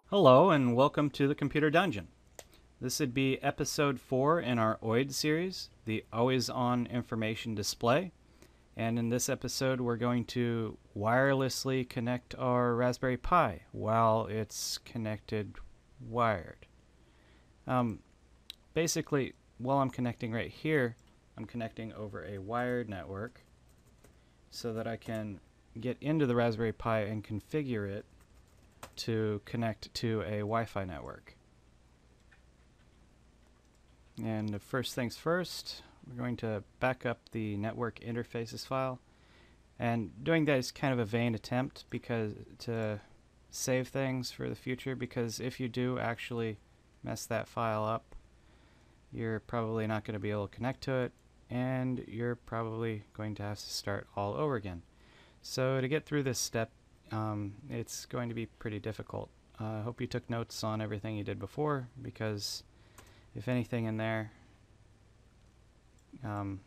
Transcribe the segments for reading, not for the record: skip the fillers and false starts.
Hello and welcome to the Computer Dungeon. This would be episode 4 in our AOID series, the Always On Information Display. And in this episode we're going to wirelessly connect our Raspberry Pi while it's connected wired. Basically, while I'm connecting right here, I'm connecting over a wired network so that I can get into the Raspberry Pi and configure it to connect to a Wi-Fi network. And first things first, we're going to back up the network interfaces file. And doing that is kind of a vain attempt because to save things for the future, because if you do actually mess that file up, you're probably not going to be able to connect to it, and you're probably going to have to start all over again. So to get through this step, it's going to be pretty difficult. I hope you took notes on everything you did before, because if anything in there,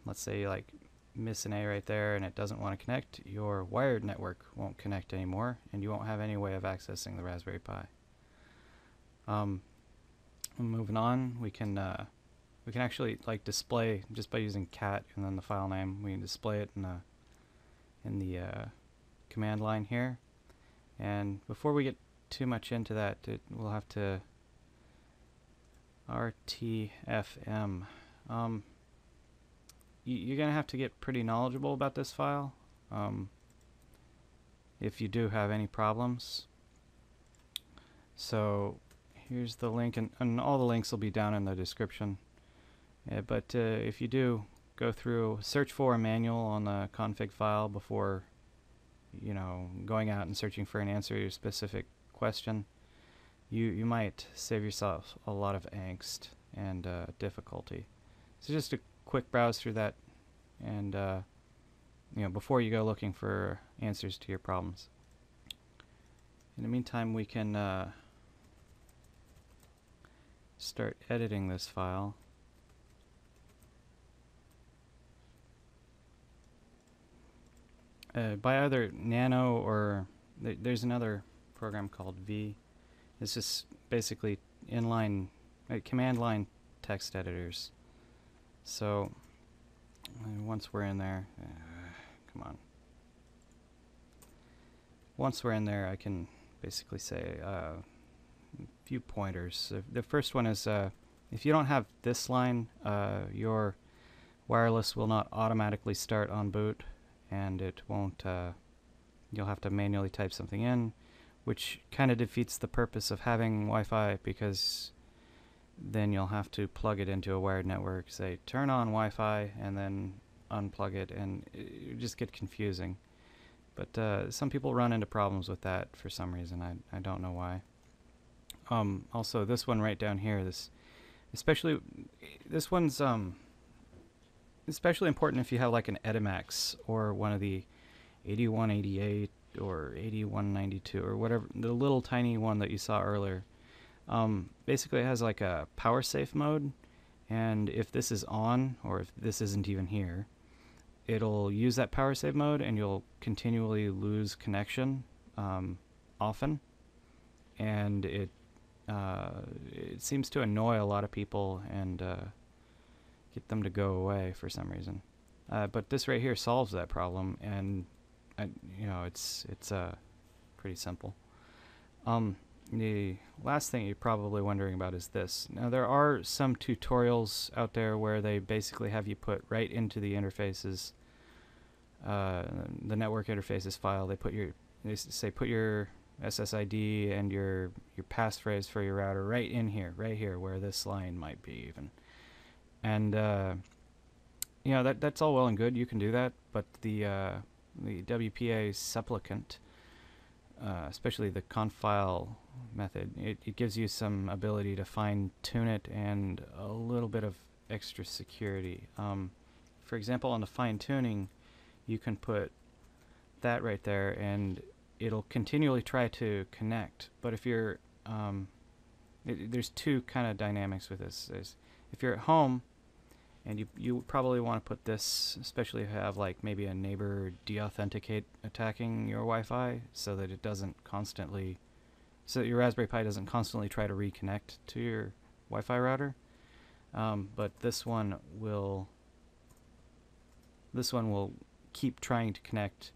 let's say you like miss an A right there and it doesn't want to connect, your wired network won't connect anymore and you won't have any way of accessing the Raspberry Pi. Moving on, we can actually like display just by using cat and then the file name. We can display it in the command line here. And before we get too much into that, we'll have to RTFM. You're going to have to get pretty knowledgeable about this file if you do have any problems. So here's the link, and all the links will be down in the description. But if you do go through, search for a manual on the config file before going out and searching for an answer to your specific question, you might save yourself a lot of angst and difficulty. So just a quick browse through that, and before you go looking for answers to your problems. In the meantime, we can start editing this file. By either Nano or there's another program called V. It's just basically inline, command line text editors. So once we're in there, come on. Once we're in there, I can basically say a few pointers. The first one is if you don't have this line, your wireless will not automatically start on boot, and it won't. You'll have to manually type something in, which kind of defeats the purpose of having Wi-Fi, because then you'll have to plug it into a wired network, say turn on Wi-Fi, and then unplug it, and it just get confusing. But some people run into problems with that for some reason. I don't know why. Also, this one right down here, this one's especially important if you have like an Edimax or one of the 8188 or 8192 or whatever, the little tiny one that you saw earlier. Basically it has like a power safe mode, and if this is on, or if this isn't even here, it'll use that power save mode and you'll continually lose connection often, and it seems to annoy a lot of people and get them to go away for some reason. But this right here solves that problem, and it's pretty simple. The last thing you're probably wondering about is this. Now there are some tutorials out there where they basically have you put right into the interfaces, the network interfaces file. They say put your SSID and your passphrase for your router right in here, right here where this line might be even. And that's all well and good. You can do that, but the WPA supplicant, especially the conf file method, it gives you some ability to fine-tune it and a little bit of extra security. For example, on the fine-tuning, you can put that right there, and it'll continually try to connect. But if you're there's two kind of dynamics with this. If you're at home And you probably want to put this, especially if you have like maybe a neighbor deauthenticate attacking your Wi-Fi, so that it doesn't constantly, so that your Raspberry Pi doesn't constantly try to reconnect to your Wi-Fi router. But this one will keep trying to connect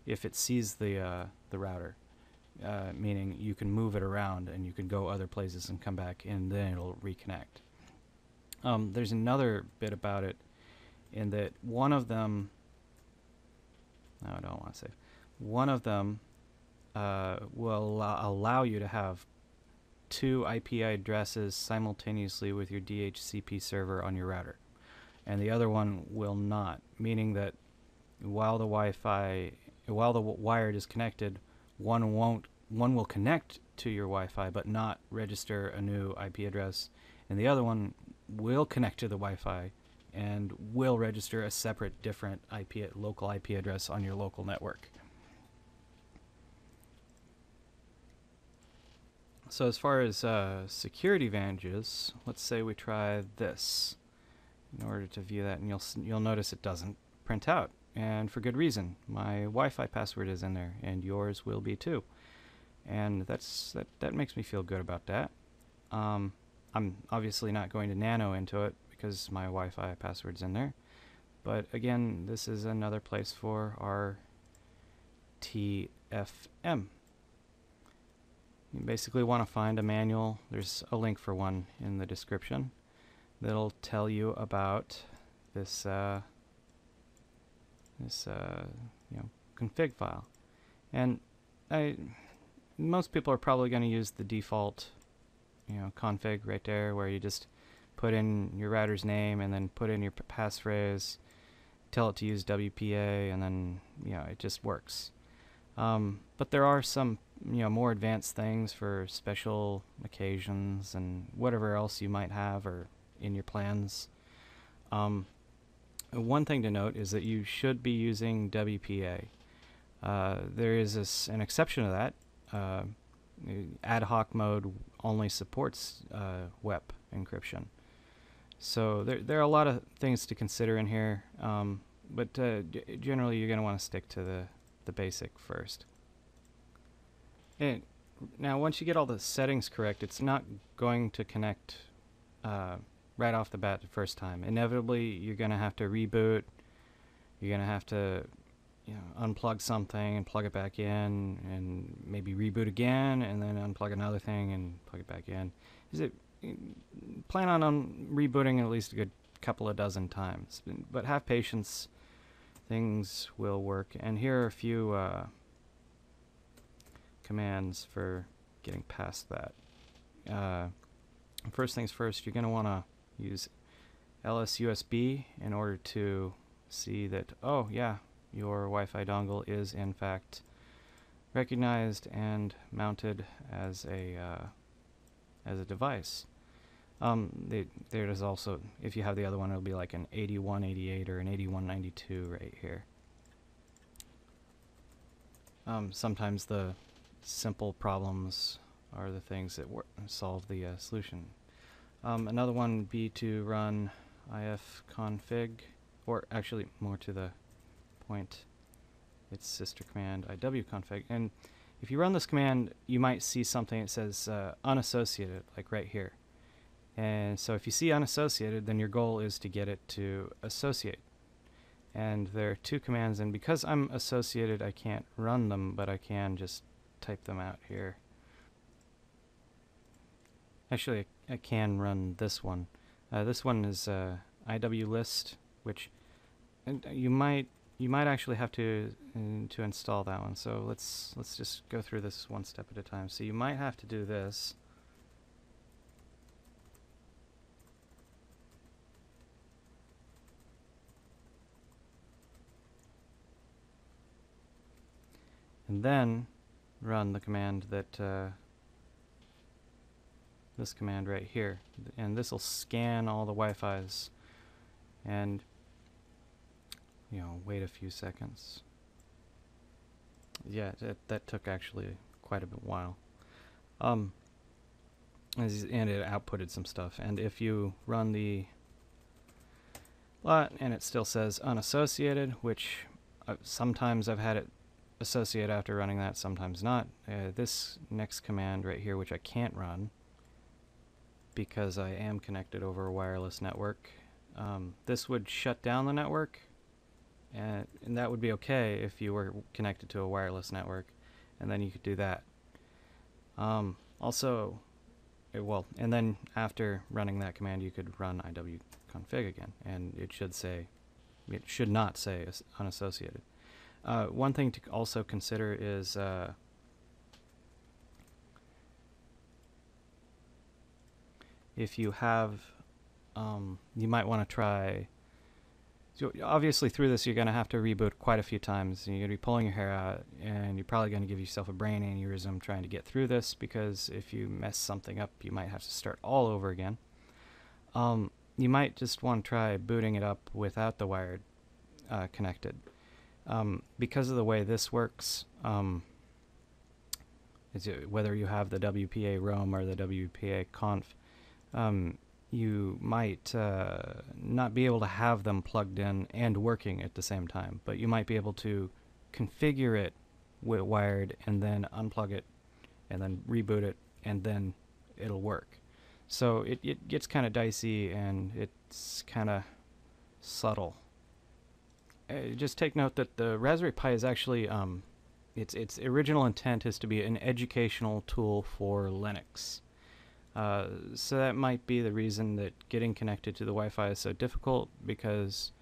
if it sees the router, meaning you can move it around and you can go other places and come back, and then it'll reconnect. There's another bit about it in that one of them, no, I don't want to say, one of them will allow you to have 2 IP addresses simultaneously with your DHCP server on your router, and the other one will not, meaning that while the wired is connected, one will connect to your Wi-Fi but not register a new IP address, and the other one will connect to the Wi-Fi and will register a separate, different local IP address on your local network. So as far as security advantages, let's say we try this in order to view that, and you'll notice it doesn't print out, and for good reason. My Wi-Fi password is in there, and yours will be too, and that makes me feel good about that. I'm obviously not going to nano into it because my Wi-Fi password's in there, but again, this is another place for our TFM. You basically want to find a manual. There's a link for one in the description that'll tell you about this config file. And most people are probably going to use the default config right there, where you just put in your router's name and then put in your passphrase, tell it to use WPA, and then it just works. But there are some more advanced things for special occasions and whatever else you might have or in your plans. One thing to note is that you should be using WPA. There is an exception to that. Adhoc mode only supports WEP encryption. So there are a lot of things to consider in here, but generally you're going to want to stick to the basic first. And now once you get all the settings correct, it's not going to connect right off the bat the first time. Inevitably you're going to have to reboot, you're going to have to unplug something and plug it back in, and maybe reboot again, and then unplug another thing and plug it back in. Plan on rebooting at least a good couple of dozen times, but have patience. Things will work. And here are a few commands for getting past that. First things first, you're going to want to use LSUSB in order to see that, oh yeah, your Wi-Fi dongle is in fact recognized and mounted as a device. There is also, if you have the other one, it'll be like an 8188 or an 8192 right here. Sometimes the simple problems are the things that solve the solution. Another one would be to run ifconfig, or actually more to the point, its sister command iwconfig. And if you run this command, you might see something that says unassociated, like right here. And so if you see unassociated, then your goal is to get it to associate. And there are two commands, and because I'm associated, I can't run them, but I can just type them out here. Actually, I can run this one. This one is iwlist, which you might actually have to install that one. So let's just go through this one step at a time. So you might have to do this. And then run the command that this command right here, and this will scan all the Wi-Fi's and wait a few seconds. Yeah, that took actually quite a while. And it outputted some stuff, and if you run the and it still says unassociated, which sometimes I've had it associate after running that, sometimes not. This next command right here, which I can't run because I am connected over a wireless network, this would shut down the network, and that would be okay if you were connected to a wireless network, and then you could do that. Also, and then after running that command, you could run iw-config again, and it should not say unassociated. One thing to also consider is if you have, you might want to try. So obviously, through this, you're going to have to reboot quite a few times. You're going to be pulling your hair out, and you're probably going to give yourself a brain aneurysm trying to get through this, because if you mess something up, you might have to start all over again. You might just want to try booting it up without the wired connected. Because of the way this works, whether you have the wpa-roam or the wpa-conf, you might not be able to have them plugged in and working at the same time, but you might be able to configure it with wired and then unplug it and then reboot it, and then it'll work. So it gets kind of dicey, and it's kind of subtle. Just take note that the Raspberry Pi is actually, its original intent is to be an educational tool for Linux. So that might be the reason that getting connected to the Wi-Fi is so difficult, because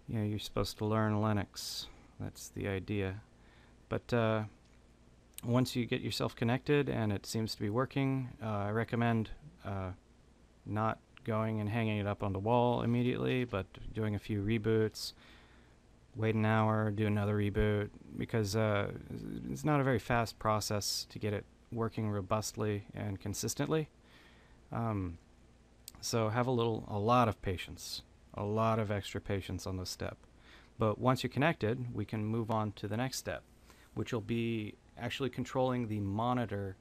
you're supposed to learn Linux. That's the idea. But once you get yourself connected and it seems to be working, I recommend not going and hanging it up on the wall immediately, but doing a few reboots. Wait an hour, do another reboot, because it's not a very fast process to get it working robustly and consistently. So have a lot of patience, a lot of extra patience on this step. But once you're connected, we can move on to the next step, which will be actually controlling the monitor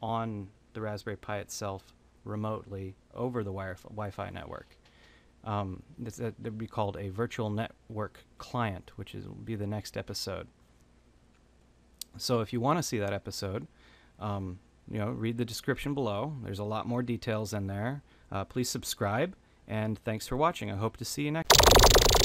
on the Raspberry Pi itself remotely over the Wi-Fi network. That would be called a virtual network client, which will be the next episode. So if you want to see that episode, read the description below. There's a lot more details in there. Please subscribe, and thanks for watching. I hope to see you next time.